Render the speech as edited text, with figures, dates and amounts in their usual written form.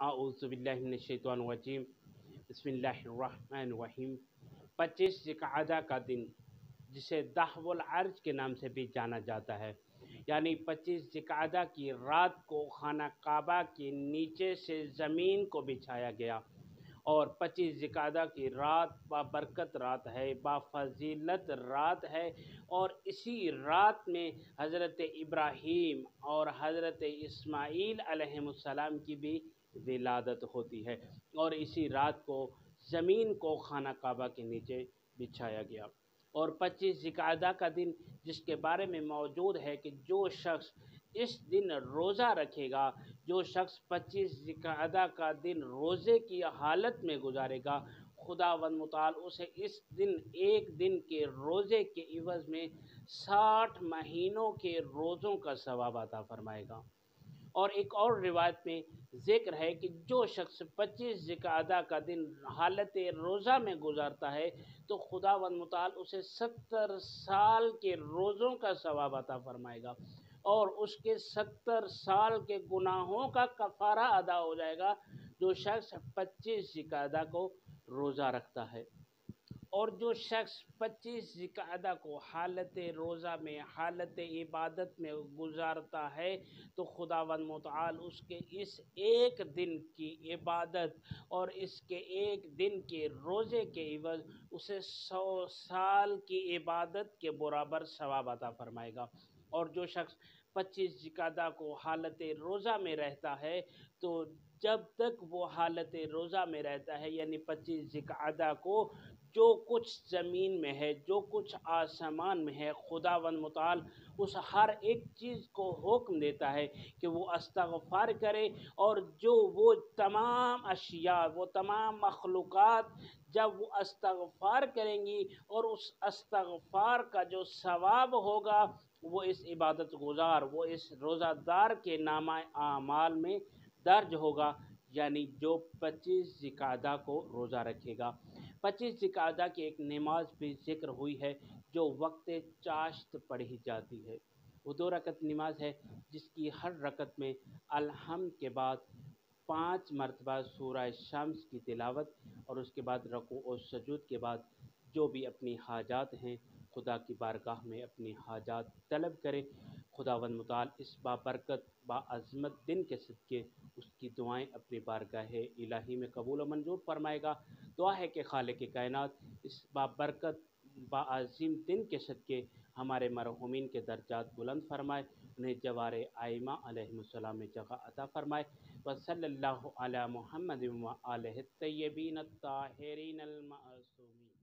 अऊज़ु बिल्लाहि मिनश्शैतानिर्रजीम बिस्मिल्लाहिर्रहमानिर्रहीम। 25 ज़िलक़अदा का दिन जिसे दहवुल अर्ज के नाम से भी जाना जाता है, यानी 25 ज़िलक़अदा की रात को खाना काबा के नीचे से ज़मीन को बिछाया गया और 25 ज़िलक़अदा की रात बाबरकत रात है, बाफ़ज़ीलत रात है। और इसी रात में हज़रत इब्राहीम और हज़रत इस्माईल अलैहिमुस्सलाम की भी विलादत होती है और इसी रात को ज़मीन को खाना काबा के नीचे बिछाया गया। और 25 ज़िलक़अदा का दिन जिसके बारे में मौजूद है कि जो शख्स इस दिन रोज़ा रखेगा, जो शख्स 25 ज़िलक़अदा का दिन रोज़े की हालत में गुजारेगा, खुदावंद मुताल उसे इस दिन एक दिन के रोज़े के इवज़ में 60 महीनों के रोज़ों का सवाब अता फरमाएगा। और एक और रिवायत में ज़िक्र है कि जो शख्स 25 ज़िलक़अदा का दिन हालत रोज़ा में गुजारता है तो खुदावंद मुताल उसे 70 साल के रोज़ों का सवाब अता फरमाएगा और उसके 70 साल के गुनाहों का कफ़ारा अदा हो जाएगा जो शख्स 25 ज़िलक़अदा को रोज़ा रखता है। और जो शख्स 25 ज़िलक़अदा को हालत रोज़ा में, हालत इबादत में गुजारता है तो खुदावंद मुताल उसके इस एक दिन की इबादत और इसके एक दिन के रोज़े के इवज़ उसे 100 साल की इबादत के बराबर सवाब अता फरमाएगा। और जो शख्स 25 ज़िलक़अदा को हालत रोज़ा में रहता है तो जब तक वो हालत रोज़ा में रहता है, यानी 25 ज़िलक़अदा को जो कुछ ज़मीन में है, जो कुछ आसमान में है, खुदावंद मुताल उस हर एक चीज़ को हुक्म देता है कि वो इस्तग़फ़ार करे। और जो वो तमाम अशिया, वो तमाम मखलूक़ात जब वो इस्तग़फ़ार करेंगी और उस इस्तग़फ़ार का जो सवाब होगा वो इस इबादत गुज़ार, वो इस रोज़ादार के नामा आमाल में दर्ज होगा, यानी जो 25 ज़िलक़अदा को रोज़ा रखेगा। 25 ज़िलक़अदा की एक नमाज भी ज़िक्र हुई है जो वक्त चाश्त पढ़ी जाती है। वो 2 रकत नमाज है जिसकी हर रकत में अलहम्द के बाद 5 मरतबा सूरह शम्स की तिलावत और उसके बाद रुकू और सजूद के बाद जो भी अपनी हाजात हैं खुदा की बारगाह में अपनी हाजात तलब करे। खुदावंद मुताल इस बाबरकत बाअज़मत दिन के सदक़े उसकी दुआएं अपनी बारगाह इलाही में कबूल व मंजूर फरमाएगा। दुआ है कि खालिक़ कायनात इस बाबरकत बाअज़ीम दिन के सदक़े हमारे मरहूमीन के दर्जात बुलंद फरमाए, उन्हें जवारे आइमा अलैहिमुस्सलाम में जगह अता फरमाए। व सल्लल्लाहु अला मुहम्मद व आलिहि तय्यबीन अत्ताहिरीन अल मासूमीन।